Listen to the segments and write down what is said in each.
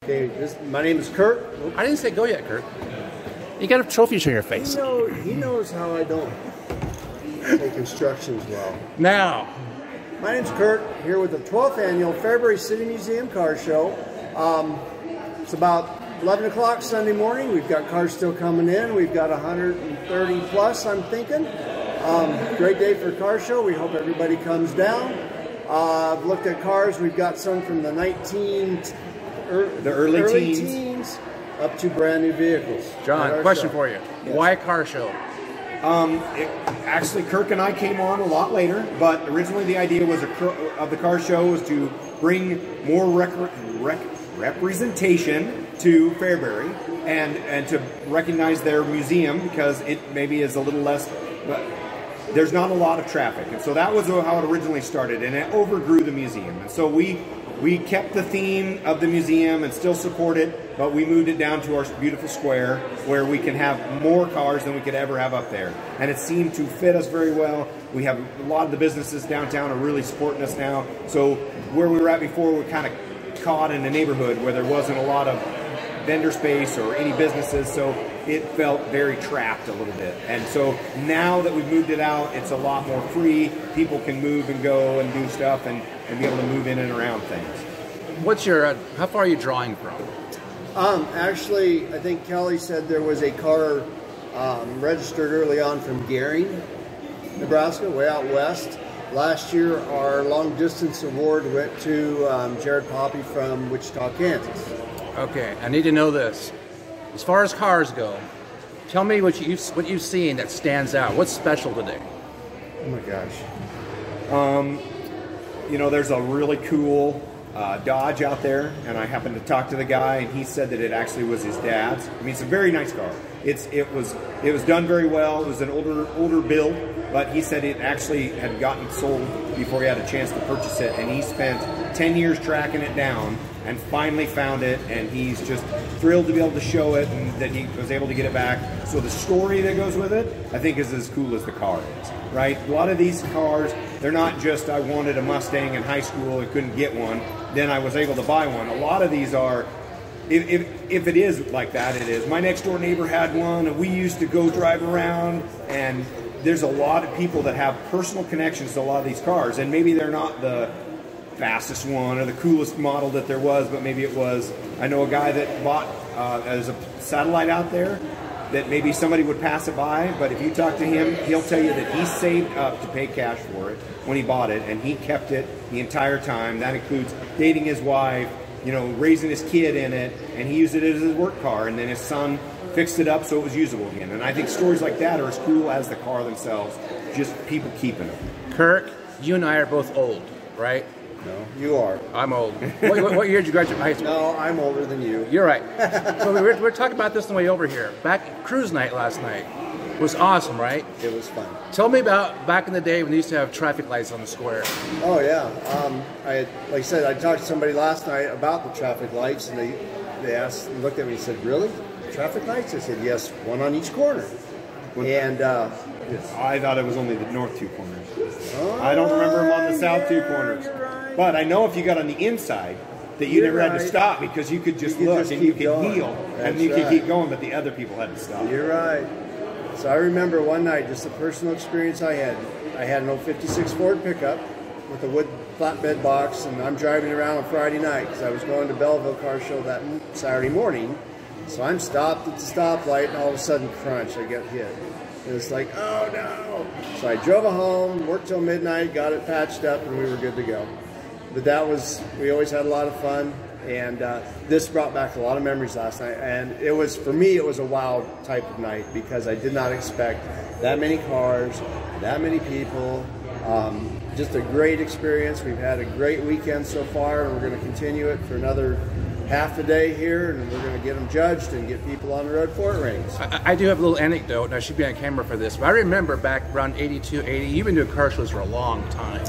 Okay, my name is Kirk. I didn't say go yet, Kirk. You got a trophy on your face. He knows how I don't take instructions well. Now. My name's Kirk, here with the 12th annual Fairbury City Museum Car Show. It's about 11 o'clock Sunday morning. We've got cars still coming in. We've got 130 plus, I'm thinking. Great day for a car show. We hope everybody comes down. I've looked at cars. We've got some from the early teens up to brand new vehicles. John, question for you. Yes. Why car show? Actually, Kirk and I came on a lot later, but originally the idea was of the car show was to bring more representation to Fairbury and to recognize their museum, because it maybe is a little less, but there's not a lot of traffic. And so that was how it originally started, and it overgrew the museum. And so we kept the theme of the museum and still support it, but we moved it down to our beautiful square where we can have more cars than we could ever have up there. And it seemed to fit us very well. We have a lot of the businesses downtown are really supporting us now. So where we were at before, we're kind of caught in a neighborhood where there wasn't a lot of vendor space or any businesses, so it felt very trapped a little bit. And so now that we've moved it out, it's a lot more free. People can move and go and do stuff and be able to move in and around things. What's your, how far are you drawing from? Actually, I think Kelly said there was a car registered early on from Gary, Nebraska, way out west. Last year, our long distance award went to Jared Poppy from Wichita, Kansas. Okay, I need to know this. As far as cars go, tell me what you've seen that stands out. What's special today? Oh my gosh. You know, there's a really cool Dodge out there, and I happened to talk to the guy, and he said that it actually was his dad's. I mean, it's a very nice car. It was done very well. It was an older build, but he said it actually had gotten sold before he had a chance to purchase it, and he spent 10 years tracking it down and finally found it, and he's just thrilled to be able to show it and that he was able to get it back. So the story that goes with it, I think, is as cool as the car is, right? A lot of these cars, they're not just I wanted a Mustang in high school and couldn't get one, then I was able to buy one. A lot of these are, if it is like that, it is. My next door neighbor had one, and we used to go drive around, and there's a lot of people that have personal connections to a lot of these cars, and maybe they're not the fastest one or the coolest model that there was, but maybe it was. I know a guy that bought there's a satellite out there that maybe somebody would pass it by, but if you talk to him, he'll tell you that he saved up to pay cash for it when he bought it, and he kept it the entire time. That includes dating his wife, you know, raising his kid in it, and he used it as his work car, and then his son fixed it up so it was usable again. And I think stories like that are as cool as the car themselves, just people keeping them. Kirk, you and I are both old, right? No, you are. I'm old. What year did you graduate from high school? No, I'm older than you. You're right. So we're talking about this on the way over here. Back cruise night last night was awesome, right? It was fun. Tell me about back in the day when they used to have traffic lights on the square. Oh yeah. Like I said, I talked to somebody last night about the traffic lights, and they looked at me and said, "Really? Traffic lights?" I said, "Yes, one on each corner." And I thought it was only the north two corners. Oh, I don't remember them on the south two yeah, corners. you're right. But I know if you got on the inside that you never had to stop, because you could just look and you could heal and you could keep going, but the other people had to stop. You're right. So I remember one night, just a personal experience I had. I had an old 56 Ford pickup with a wood flatbed box, and I'm driving around on Friday night because I was going to Belleville Car Show that Saturday morning. So I'm stopped at the stoplight, and all of a sudden, crunch, I get hit. And it's like, oh no. So I drove it home, worked till midnight, got it patched up, and we were good to go. But we always had a lot of fun, and this brought back a lot of memories last night. And it was, for me, it was a wild type of night because I did not expect that many cars, that many people. Just a great experience. We've had a great weekend so far, and we're going to continue it for another half a day here, and we're going to get them judged and get people on the road for it rings. I do have a little anecdote, and I should be on camera for this, but I remember back around 82, 80, you've been doing car shows for a long time.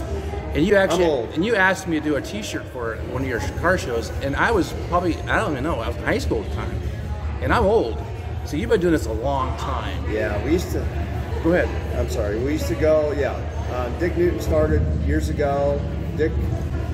And you actually, and you asked me to do a T-shirt for one of your car shows, and I was probably, I don't even know, I was in high school at the time, and I'm old, so you've been doing this a long time. Yeah, we used to. Go ahead. I'm sorry. We used to go. Yeah, Dick Newton started years ago. Dick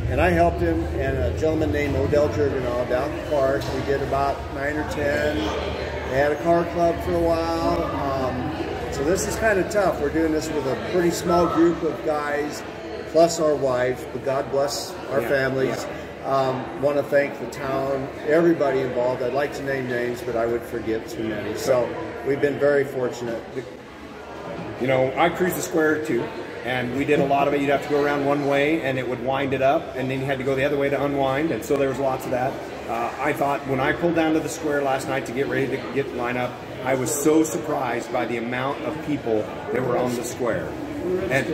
And I helped him and a gentleman named Odell Jurgenau down at the park. We did about 9 or 10. They had a car club for a while. So this is kind of tough. We're doing this with a pretty small group of guys, plus our wives, but God bless our families. Want to thank the town, everybody involved. I'd like to name names, but I would forget too many. So we've been very fortunate. You know, I cruised the square too, and we did a lot of it. You'd have to go around one way, and it would wind it up, and then you had to go the other way to unwind, and so there was lots of that. I thought when I pulled down to the square last night to get ready to get line up, I was so surprised by the amount of people that were on the square, and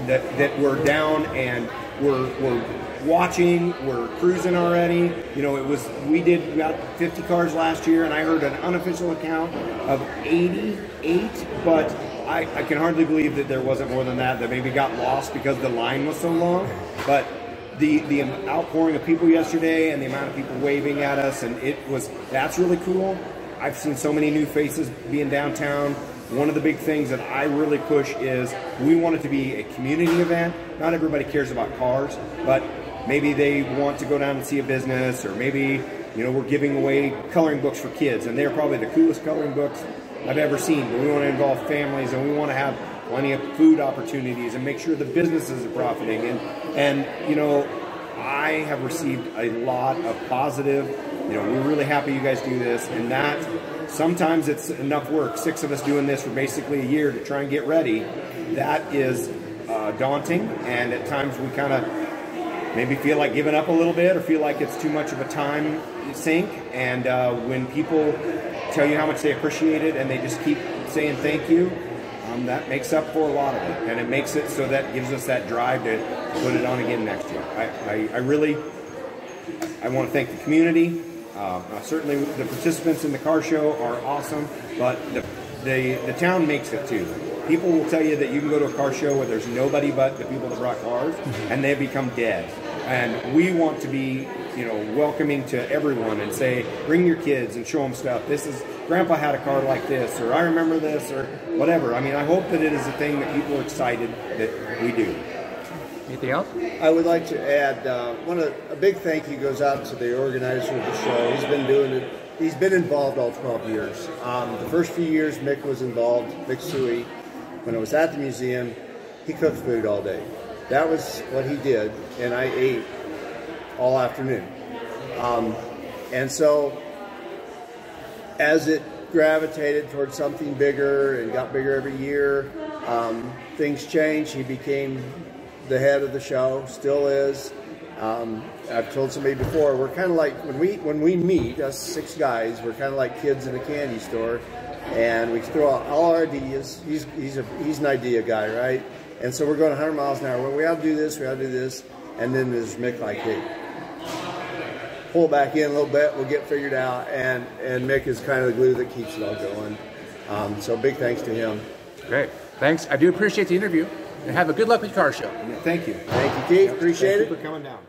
that were down and were watching, we're cruising already. You know, we did about 50 cars last year, and I heard an unofficial account of 88, but I can hardly believe that there wasn't more than that maybe got lost because the line was so long. But the outpouring of people yesterday and the amount of people waving at us, and that's really cool. I've seen so many new faces being downtown. One of the big things that I really push is we want it to be a community event. Not everybody cares about cars, but maybe they want to go down and see a business, or maybe, you know, we're giving away coloring books for kids, and they're probably the coolest coloring books I've ever seen. But we want to involve families, and we want to have plenty of food opportunities and make sure the businesses are profiting. And you know, I have received a lot of positive, you know, we're really happy you guys do this, and that sometimes it's enough work. 6 of us doing this for basically a year to try and get ready. That is daunting, and at times we kind of maybe feel like giving up a little bit, or feel like it's too much of a time sink. And when people tell you how much they appreciate it and they just keep saying thank you, that makes up for a lot of it, and it makes it so that gives us that drive to put it on again next year. I want to thank the community. Certainly the participants in the car show are awesome, but the town makes it too. People will tell you that you can go to a car show where there's nobody but the people that brought cars, and they become dead. And we want to be, you know, welcoming to everyone and say, bring your kids and show them stuff. Grandpa had a car like this, or I remember this, or whatever. I mean, I hope that it is a thing that people are excited that we do. Anything else? I would like to add a big thank you goes out to the organizer of the show. He's been doing it. He's been involved all 12 years. The first few years, Mick was involved. Mick Suey, when I was at the museum, he cooked food all day. That was what he did, and I ate all afternoon. And so, as it gravitated towards something bigger and got bigger every year, things changed. He became the head of the show, still is. I've told somebody before, we're kind of like, when we meet, us 6 guys, we're kind of like kids in a candy store, and we throw out all our ideas. He's an idea guy, right? And so we're going 100 miles an hour. Well, we ought to do this, we ought to do this. And then there's Mick like, hey, pull back in a little bit, we'll get figured out. And Mick is kind of the glue that keeps it all going. So big thanks to him. Great. Thanks. I do appreciate the interview. And have a good luck with your car show. Thank you. Thank you, Keith. Appreciate it. Thank you for coming down.